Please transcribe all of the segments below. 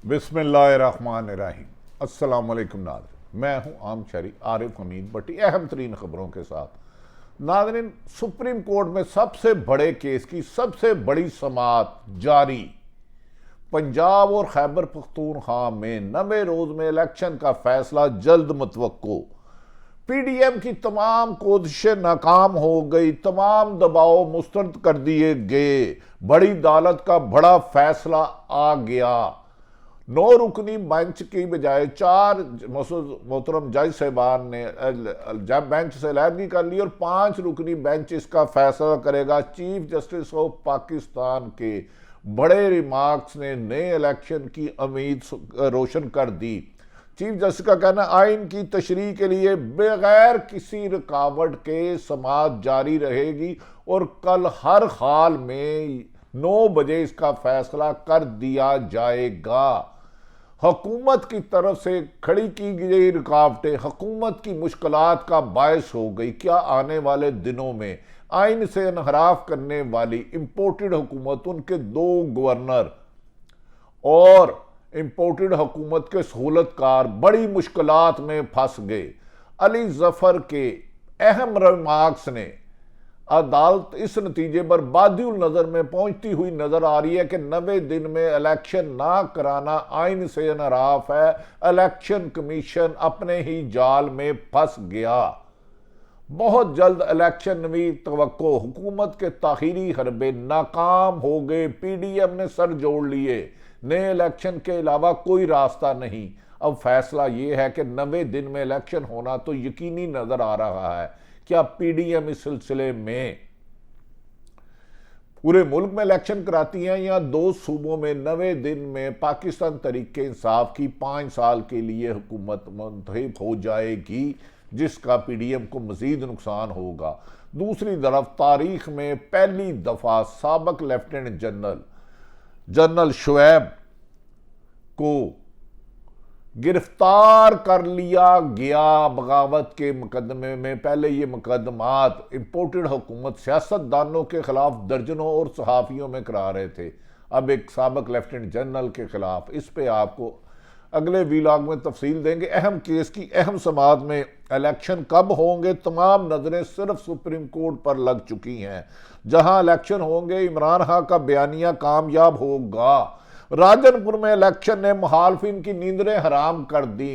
बिस्मिल्लाहिर्रहमानिर्रहीम। अस्सलाम वालेकुम नाज़रीन, मैं हूं आम शहरी आरिफ हमीद भट्टी अहम तरीन खबरों के साथ। नाज़रीन, सुप्रीम कोर्ट में सबसे बड़े केस की सबसे बड़ी समाअत जारी। पंजाब और खैबर पख्तूनख्वा में 90 रोज में इलेक्शन का फैसला जल्द मुतवक्को। पीडीएम की तमाम कोशिशें नाकाम हो गई, तमाम दबाव मुस्तरद कर दिए गए। बड़ी अदालत का बड़ा फैसला आ गया। 9 रुकनी बेंच की बजाय 4 मोहतरम जज साहबान ने जब बेंच से अलहदगी कर ली और 5 रुकनी बेंच इसका फैसला करेगा। चीफ जस्टिस ऑफ पाकिस्तान के बड़े रिमार्क्स ने नए इलेक्शन की उम्मीद रोशन कर दी। चीफ जस्टिस का कहना, आइन की तशरीह के लिए बगैर किसी रुकावट के समाअत जारी रहेगी और कल हर हाल में 9 बजे इसका फैसला कर दिया जाएगा। हुकूमत की तरफ से खड़ी की गई रुकावटें हुकूमत की मुश्किलात का बायस हो गई। क्या आने वाले दिनों में आइन से इनहराफ करने वाली इंपोर्टेड हुकूमत, उनके 2 गवर्नर और इंपोर्टेड हुकूमत के सहूलतकार बड़ी मुश्किलात में फंस गए। अली जफर के अहम रिमार्क्स ने अदालत इस नतीजे पर बादिउल नजर में पहुंचती हुई नजर आ रही है कि 90 दिन में इलेक्शन ना कराना आइन से इनहराफ है। इलेक्शन कमीशन अपने ही जाल में फंस गया। बहुत जल्द इलेक्शन नवी तवक्को। हुकूमत के ताखीरी हरबे नाकाम हो गए। पीडीएम ने सर जोड़ लिए। नए इलेक्शन के अलावा कोई रास्ता नहीं। अब फैसला यह है कि 90 दिन में इलेक्शन होना तो यकीनी नजर आ रहा है। क्या पीडीएम इस सिलसिले में पूरे मुल्क में इलेक्शन कराती हैं या 2 सूबों में 90 दिन में पाकिस्तान तहरीक इंसाफ की 5 साल के लिए हुकूमत मुंतखब हो जाएगी, जिसका पीडीएम को मजीद नुकसान होगा। दूसरी तरफ तारीख में पहली दफा साबक लेफ्टिनेंट जनरल शुएब को गिरफ्तार कर लिया गया बगावत के मुकदमे में। पहले ये मुकदमात इंपोर्टेड हुकूमत सियासतदानों के खिलाफ दर्जनों और सहाफ़ियों में करा रहे थे, अब एक साबक लेफ्टिनेंट जनरल के खिलाफ। इस पे आपको अगले वीलॉग में तफसील देंगे। अहम केस की अहम समाअत में इलेक्शन कब होंगे, तमाम नजरें सिर्फ सुप्रीम कोर्ट पर लग चुकी हैं। जहां इलेक्शन होंगे इमरान खान का बयानिया कामयाब होगा। राजनपुर में इलेक्शन ने मुखालफिन की नींदें हराम कर दी।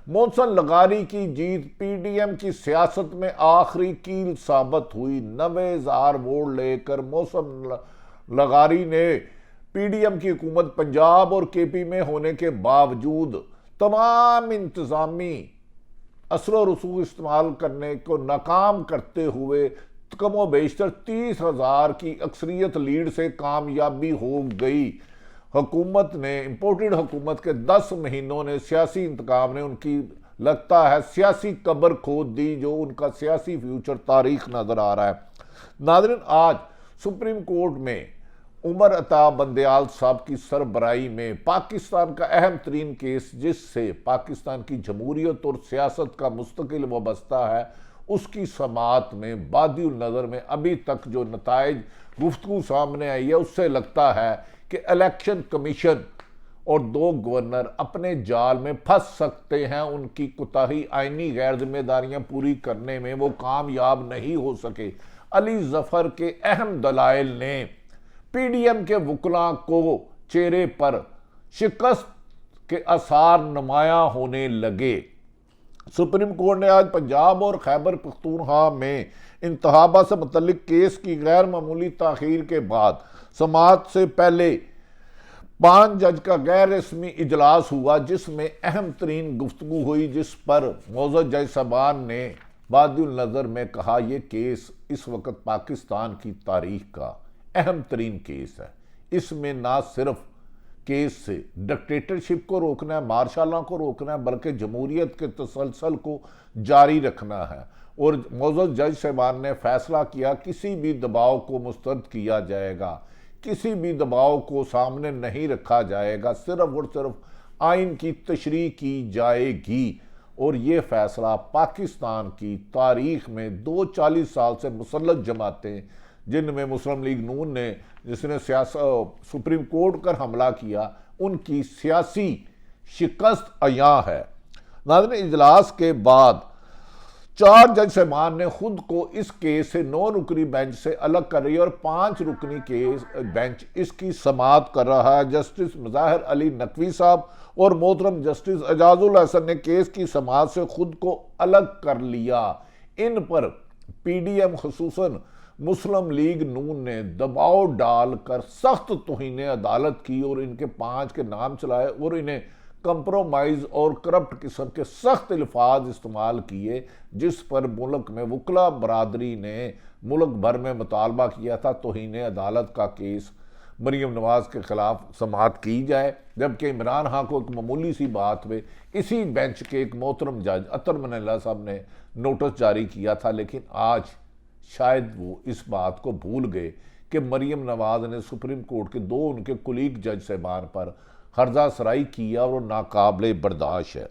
मोहसन लगारी की जीत पीडीएम की सियासत में आखिरी कील साबित हुई। 90,000 वोट लेकर मोहसन लगारी ने पीडीएम की हुकूमत पंजाब और केपी में होने के बावजूद तमाम इंतजामी असर रसूख इस्तेमाल करने को नाकाम करते हुए कमो बेशतर 30,000 की अक्सरियत लीड से कामयाबी हो गई। हुकूमत ने इंपोर्टेड हुकूमत के 10 महीनों ने सियासी इंतकाम ने उनकी लगता है सियासी कब्र खोद दी, जो उनका सियासी फ्यूचर तारीख नजर आ रहा है। नाज़रीन, आज सुप्रीम कोर्ट में उमर अता बंदयाल साहब की सरबराही में पाकिस्तान का अहम तरीन केस, जिससे पाकिस्तान की जमहूरियत और सियासत का मुस्तकिल वाबस्ता है, उसकी समाअत में बादिउल नजर में अभी तक जो नताइज गुफ्तगू सामने आई है, उससे लगता है कि इलेक्शन कमीशन और 2 गवर्नर अपने जाल में फंस सकते हैं। उनकी कोताही आईनी गैर जिम्मेदारियां पूरी करने में वो कामयाब नहीं हो सके। अली जफर के अहम दलाइल ने पीडीएम के वकला को चेहरे पर शिकस्त के आसार नुमाया होने लगे। सुप्रीम कोर्ट ने आज पंजाब और खैबर पख्तूनख्वा में इंतखाबात से मुतल्लिक केस की गैर मामूली ताखीर के बाद समाअत से पहले 5 जज का गैर रस्मी इजलास हुआ, जिसमें अहम तरीन गुफ्तगू हुई, जिस पर मौजूद जज साहबान ने बादिउल नजर में कहा यह केस इस वक्त पाकिस्तान की तारीख का अहम तरीन केस है। इसमें ना सिर्फ केस से डिक्टेटरशिप को रोकना है, मार्शालों को रोकना है, बल्कि जमहूरियत के तसलसल को जारी रखना है। और मौजूद जज साहबान ने फैसला किया किसी भी दबाव को मुस्तरद किया जाएगा, किसी भी दबाव को सामने नहीं रखा जाएगा, सिर्फ और सिर्फ आइन की तशरीह की जाएगी। और ये फैसला पाकिस्तान की तारीख में 40 साल से मुसल्लत जमातें, जिनमें मुस्लिम लीग नून ने जिसने सुप्रीम कोर्ट पर हमला किया, उनकी सियासी शिकस्त अया है। नाज़रीन, इजलास के बाद 4 जज साहबान ने खुद को इस केस से 9 रुकनी बेंच से अलग कर रही है और 5 रुकनी केस बेंच इसकी समाअत कर रहा है। जस्टिस मुज़ाहिर अली नकवी साहब और मोहतरम जस्टिस एजाजुल हसन ने केस की समाअत से खुद को अलग कर लिया। इन पर पीडीएम खसूसन मुस्लिम लीग नून ने दबाव डालकर सख्त तौहीन अदालत की और इनके 5 के नाम चलाए और इन्हें कंप्रोमाइज और करप्ट किस्म के सख्त अल्फाज इस्तेमाल किए, जिस पर मुल्क में वकला बरादरी ने मुल्क भर में मुतालबा किया था तौहीन अदालत का केस मरीम नवाज के खिलाफ समाअत की जाए। जबकि इमरान खान को एक मामूली सी बात पे इसी बेंच के एक मोहतरम जज अतर मनीला साहब ने नोटिस जारी किया था, लेकिन आज शायद वो इस बात को भूल गए कि मरीम नवाज ने सुप्रीम कोर्ट के 2 उनके कुलीग जज साहबान पर हर्जा सराई किया और नाकाबिले बर्दाश्त है।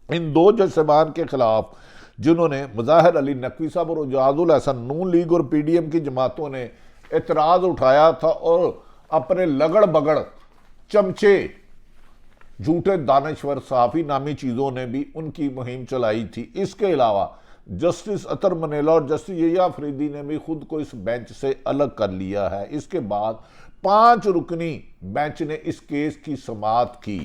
इन 2 जज साहबान के खिलाफ जिन्होंने मुज़ाहिर अली नकवी साहब और एजाजुल हसन नून लीग और पीडीएम की जमातों ने एतराज़ उठाया था और अपने लगड़ बगड़ चमचे झूठे दानश्वर सहाफ़ी नामी चीज़ों ने भी उनकी मुहिम चलाई थी। इसके अलावा जस्टिस अतर मनीला और जस्टिस यहिया अफरीदी ने भी खुद को इस बेंच से अलग कर लिया है। इसके बाद 5 रुकनी बेंच ने इस केस की समाअत की।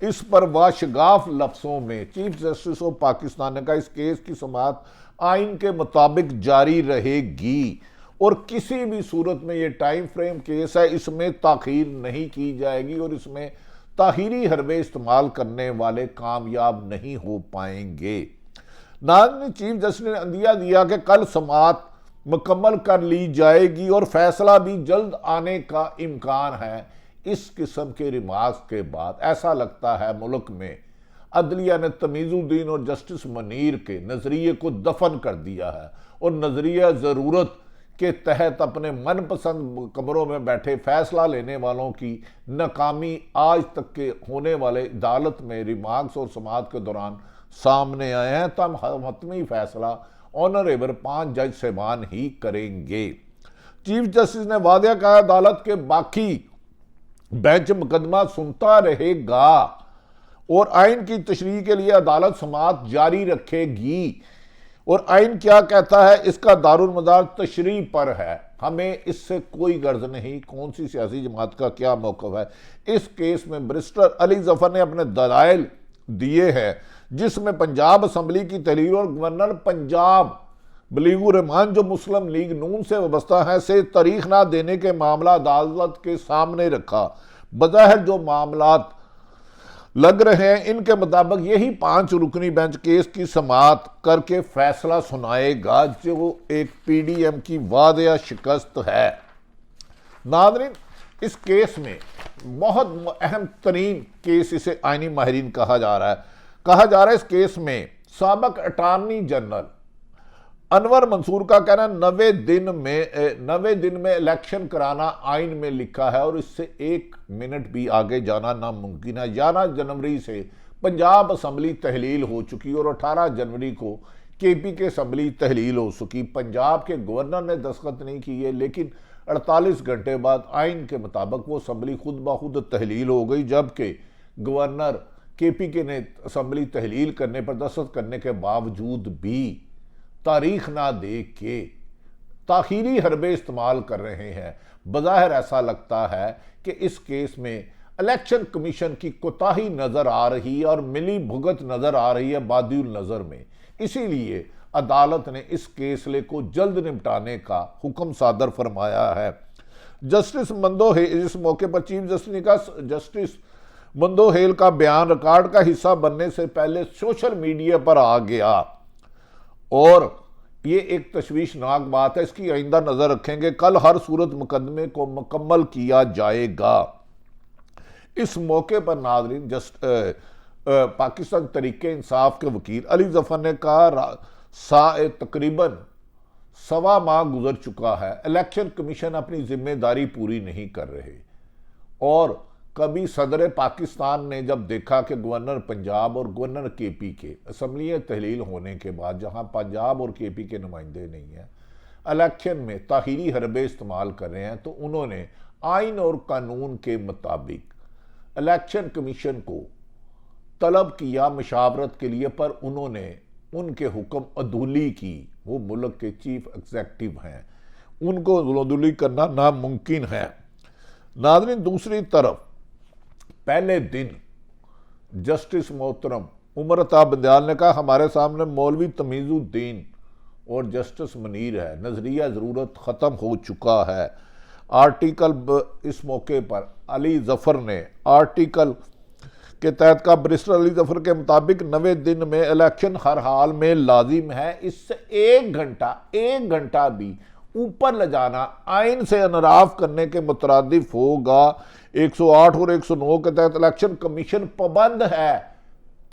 इस पर वाशगाफ लफ्ज़ों में चीफ जस्टिस ऑफ पाकिस्तान ने कहा इस केस की समाअत आइन के मुताबिक जारी रहेगी और किसी भी सूरत में ये टाइम फ्रेम केस है, इसमें ताखीर नहीं की जाएगी और इसमें ताहीरी हरबे इस्तेमाल करने वाले कामयाब नहीं हो पाएंगे। नाज़रीन, चीफ जस्टिस ने अंदिया दिया कि कल समाअत मुकम्मल कर ली जाएगी और फैसला भी जल्द आने का इम्कान है। इस किस्म के रिमार्क्स के बाद ऐसा लगता है मुल्क में अदलिया ने तमीज़ुद्दीन और जस्टिस मुनीर के नज़रिए को दफन कर दिया है और नज़रिया ज़रूरत के तहत अपने मनपसंद कमरों में बैठे फैसला लेने वालों की नाकामी आज तक के होने वाले अदालत में रिमार्क्स और समाअत के दौरान सामने आए हैं। तब हतमी फैसला ऑनरेबल 5 जज साहबान ही करेंगे। चीफ जस्टिस ने वादे कहा अदालत के बाकी बेंच मुकदमा सुनता रहेगा और आइन की तशरीह के लिए अदालत समाअत जारी रखेगी और आइन क्या कहता है इसका दारुल मदार तशरीह पर है। हमें इससे कोई गर्ज नहीं कौन सी सियासी जमात का क्या मौक़िफ़ है। इस केस में बैरिस्टर अली जफर ने अपने दलाइल दिए हैं, जिसमें पंजाब असम्बली की तहरीर और गवर्नर पंजाब बलीगुर रहमान जो मुस्लिम लीग नून से वाबस्ता है से तारीख ना देने के मामला अदालत के सामने रखा। बज़ाहिर जो मामलात लग रहे हैं इनके मुताबिक यही 5 रुकनी बेंच केस की समाअत करके फैसला सुनाएगा, जो एक पीडीएम की वादिया शिकस्त है। नाज़रीन, इस केस में बहुत अहम तरीन केस इसे आइनी माहिरीन कहा जा रहा है। इस केस में साबिक अटार्नी जनरल अनवर मंसूर का कहना 90 दिन में इलेक्शन कराना आइन में लिखा है और इससे 1 मिनट भी आगे जाना नामुमकिन है। 11 जनवरी से पंजाब असम्बली तहलील हो चुकी और 18 जनवरी को केपी के असम्बली तहलील हो चुकी। पंजाब के गवर्नर ने दस्तखत नहीं किए, लेकिन 48 घंटे बाद आइन के मुताबिक वो असम्बली खुद ब खुद तहलील हो गई, जबकि गवर्नर केपी के ने असम्बली तहलील करने पर दस्तखत करने के बावजूद भी तारीख ना दे के ताखीरी हरबे इस्तेमाल कर रहे हैं। बज़ाहिर ऐसा लगता है कि इस केस में इलेक्शन कमीशन की कोताही नज़र आ रही है और मिली भुगत नज़र आ रही है बादिउल नज़र में। इसीलिए अदालत ने इस केसले को जल्द निपटाने का हुक्म सादर फरमाया है। जस्टिस मंदोहेल, इस मौके पर चीफ जस्टिस ने कहा जस्टिस मंदोहेल का बयान रिकॉर्ड का हिस्सा बनने से पहले सोशल मीडिया पर आ गया और ये एक तशवीशनाक बात है, इसकी आइंदा नजर रखेंगे। कल हर सूरत मुकदमे को मुकम्मल किया जाएगा। इस मौके पर नाज़रीन पाकिस्तान तरीके इंसाफ के वकील अली जफर ने कहा तकरीबन 1.25 माह गुजर चुका है, इलेक्शन कमीशन अपनी जिम्मेदारी पूरी नहीं कर रहे और कभी सदर पाकिस्तान ने जब देखा कि गवर्नर पंजाब और गवर्नर केपी के असम्बली तहलील होने के बाद जहां पंजाब और केपी के नुमाइंदे नहीं हैं, इलेक्शन में ताहीरी हरबे इस्तेमाल कर रहे हैं, तो उन्होंने आइन और कानून के मुताबिक इलेक्शन कमीशन को तलब किया मशावरत के लिए, पर उन्होंने उनके हुक्म अदूली की। वो मुल्क के चीफ एग्जेक्टिव हैं, उनको अदूली करना नामुमकिन है। नाज़रीन, दूसरी तरफ पहले दिन जस्टिस मोहतरम उमर अता बंदयाल ने कहा हमारे सामने मौलवी तमीज़ुद्दीन और जस्टिस मुनीर है, नजरिया ज़रूरत ख़त्म हो चुका है। आर्टिकल इस मौके पर अली जफ़र ने आर्टिकल के तहत का बैरिस्टर अली जफ़र के मुताबिक 90 दिन में इलेक्शन हर हाल में लाजिम है। इससे एक घंटा भी ऊपर ले जाना आइन से अनराफ करने के मुतरादिफ होगा। 108 और 109 के तहत इलेक्शन कमीशन पाबंद है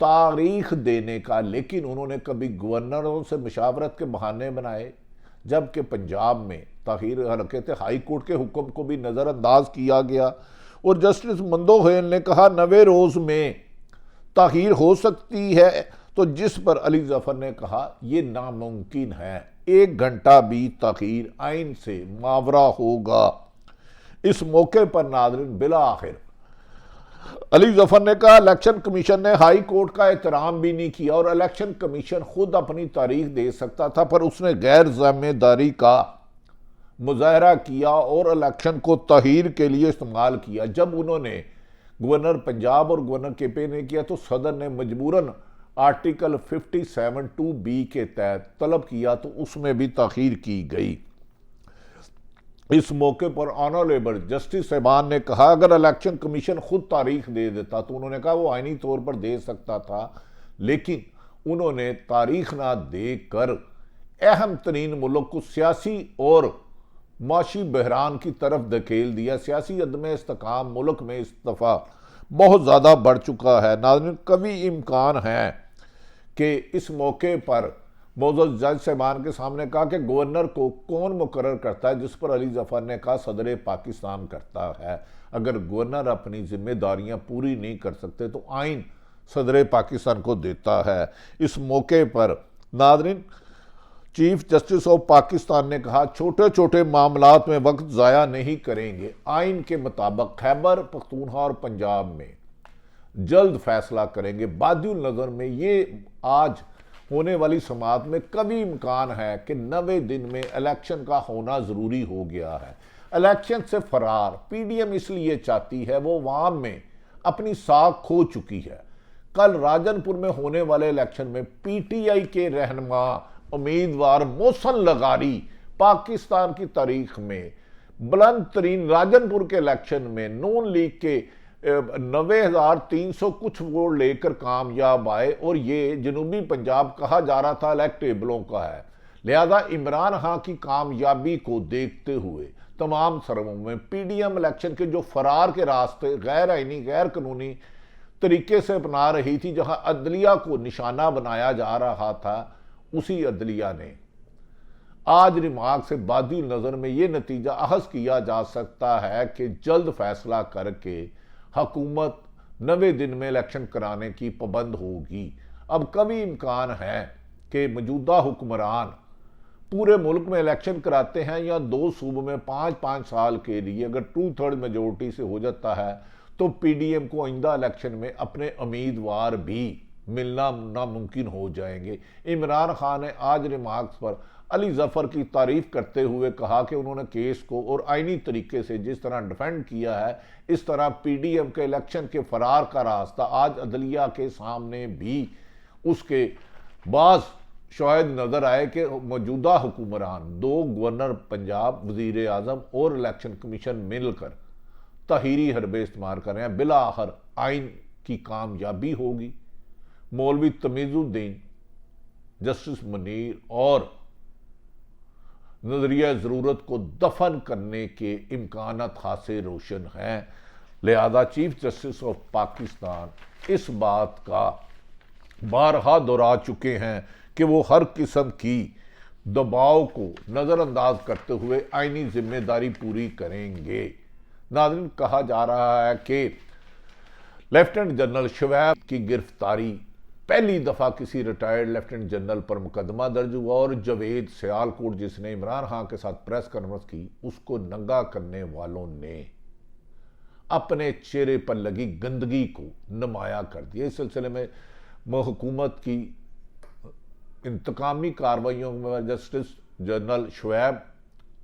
तारीख देने का, लेकिन उन्होंने कभी गवर्नरों से मशावरत के बहाने बनाए, जबकि पंजाब में ताहीर हरकत हाई कोर्ट के हुक्म को भी नज़रअंदाज किया गया। और जस्टिस मंदोहेल ने कहा 90 रोज़ में ताहीर हो सकती है, तो जिस पर अली जफ़र ने कहा यह नामुमकिन है, 1 घंटा भी ताहीर आइन से मावरा होगा। इस मौके पर नाज़रीन बिला आखिर अली जफ़र ने कहा इलेक्शन कमीशन ने हाई कोर्ट का एहतराम भी नहीं किया और इलेक्शन कमीशन खुद अपनी तारीख दे सकता था, पर उसने गैर जिम्मेदारी का मुजाहरा किया और इलेक्शन को तहीर के लिए इस्तेमाल किया। जब उन्होंने गवर्नर पंजाब और गवर्नर केपी ने किया तो सदर ने मजबूरन आर्टिकल 57(2)B के तहत तलब किया, तो उसमें भी तखीर की गई। इस मौके पर ऑनरेबल जस्टिस साहबान ने कहा अगर इलेक्शन कमीशन खुद तारीख दे देता तो उन्होंने कहा वो आईनी तौर पर दे सकता था, लेकिन उन्होंने तारीख ना देकर अहम तरीन मुल्क को सियासी और माशी बहरान की तरफ धकेल दिया। सियासी अदम इस्तेकाम मुल्क में इस दफ़ा बहुत ज़्यादा बढ़ चुका है। नाज़रीन, कभी इम्कान है कि इस मौके पर मौजूद जज साहबान के सामने कहा कि गवर्नर को कौन मुकर्रर करता है, जिस पर अली जफ़र ने कहा सदर पाकिस्तान करता है। अगर गवर्नर अपनी जिम्मेदारियां पूरी नहीं कर सकते तो आइन सदर पाकिस्तान को देता है। इस मौके पर नाज़रीन चीफ जस्टिस ऑफ पाकिस्तान ने कहा छोटे छोटे मामलात में वक्त ज़ाया नहीं करेंगे, आइन के मुताबिक खैबर पख्तूनख्वा और पंजाब में जल्द फैसला करेंगे। बादियुल नज़र में ये आज होने वाली समाअत में कभी इम्कान है कि 90 दिन में इलेक्शन का होना ज़रूरी हो गया है। इलेक्शन से फरार पीडीएम इसलिए चाहती है, वो वाम में अपनी साख खो चुकी है। कल राजनपुर में होने वाले इलेक्शन में पीटीआई के रहनुमा उम्मीदवार मोहसन लगारी पाकिस्तान की तारीख में बुलंद तरीन राजनपुर के इलेक्शन में नून लीग के 90,300 कुछ वोट लेकर कामयाब आए और ये जनूबी पंजाब कहा जा रहा था इलेक्टेबलों का है। लिहाजा इमरान खान की कामयाबी को देखते हुए तमाम सरगों में पीडीएम इलेक्शन के जो फरार के रास्ते गैर आईनी गैर कानूनी तरीके से अपना रही थी, जहां अदलिया को निशाना बनाया जा रहा था, उसी अदलिया ने आज रिमार्क से बादी नज़र में ये नतीजा अहस किया जा सकता है कि जल्द फैसला करके हुकूमत 90 दिन में इलेक्शन कराने की पाबंद होगी। अब कभी इम्कान है कि मौजूदा हुक्मरान पूरे मुल्क में इलेक्शन कराते हैं या 2 सूबों में 5-5 साल के लिए, अगर 2/3 मेजोरिटी से हो जाता है तो पीडीएम को आइंदा इलेक्शन में अपने उम्मीदवार भी मिलना नामुमकिन हो जाएंगे। इमरान खान ने आज रिमार्क्स पर अली जफ़र की तारीफ करते हुए कहा कि उन्होंने केस को और आईनी तरीके से जिस तरह डिफेंड किया है, इस तरह पीडीएम के इलेक्शन के फरार का रास्ता आज अदलिया के सामने भी उसके बाज़ शायद नज़र आए कि मौजूदा हुक्मरान 2 गवर्नर पंजाब, वज़ीर आज़म और इलेक्शन कमीशन मिलकर तहीरी हरबे इस्तेमाल कर रहे हैं। बिला आखिर आइन की कामयाबी होगी। मौलवी तमीज़ुद्दीन, जस्टिस मुनीर और नजरिया ज़रूरत को दफन करने के इम्कानात खासे रोशन हैं। लिहाजा चीफ जस्टिस ऑफ पाकिस्तान इस बात का बारहा दोहरा चुके हैं कि वो हर किस्म की दबाव को नज़रअंदाज करते हुए आईनी जिम्मेदारी पूरी करेंगे। नाज़रीन, कहा जा रहा है कि लेफ्टिनेंट जनरल शवैब की गिरफ्तारी पहली दफ़ा किसी रिटायर्ड लेफ्टिनेंट जनरल पर मुकदमा दर्ज हुआ और जवेद सियालकोट जिसने इमरान खान के साथ प्रेस कॉन्फ्रेंस की, उसको नंगा करने वालों ने अपने चेहरे पर लगी गंदगी को नुमाया कर दिया। इस सिलसिले में हुकूमत की इंतकामी कार्रवाइयों में जस्टिस जनरल शुएब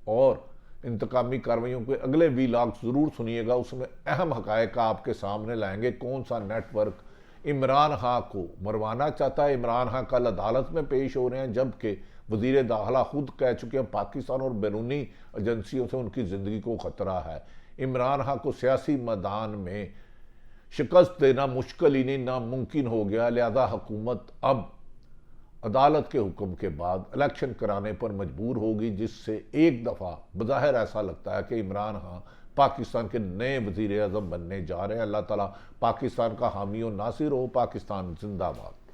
और इंतकामी कार्रवाइयों के अगले वीलॉग ज़रूर सुनिएगा, उसमें अहम हकायक आपके सामने लाएंगे। कौन सा नेटवर्क इमरान खां को मरवाना चाहता है। इमरान खां कल अदालत में पेश हो रहे हैं, जबकि वज़ीर दाखिला खुद कह चुके हैं पाकिस्तान और बैरूनी एजेंसियों से उनकी ज़िंदगी को ख़तरा है। इमरान खां को सियासी मैदान में शिकस्त देना मुश्किल ही नहीं नामुमकिन हो गया, लिहाजा हुकूमत अब अदालत के हुक्म के बाद इलेक्शन कराने पर मजबूर होगी, जिससे एक दफ़ा बज़ाहिर ऐसा लगता है कि इमरान खां पाकिस्तान के नए वज़ीर आज़म बनने जा रहे हैं। अल्लाह ताला पाकिस्तान का हामी और नासिर हो। पाकिस्तान जिंदाबाद।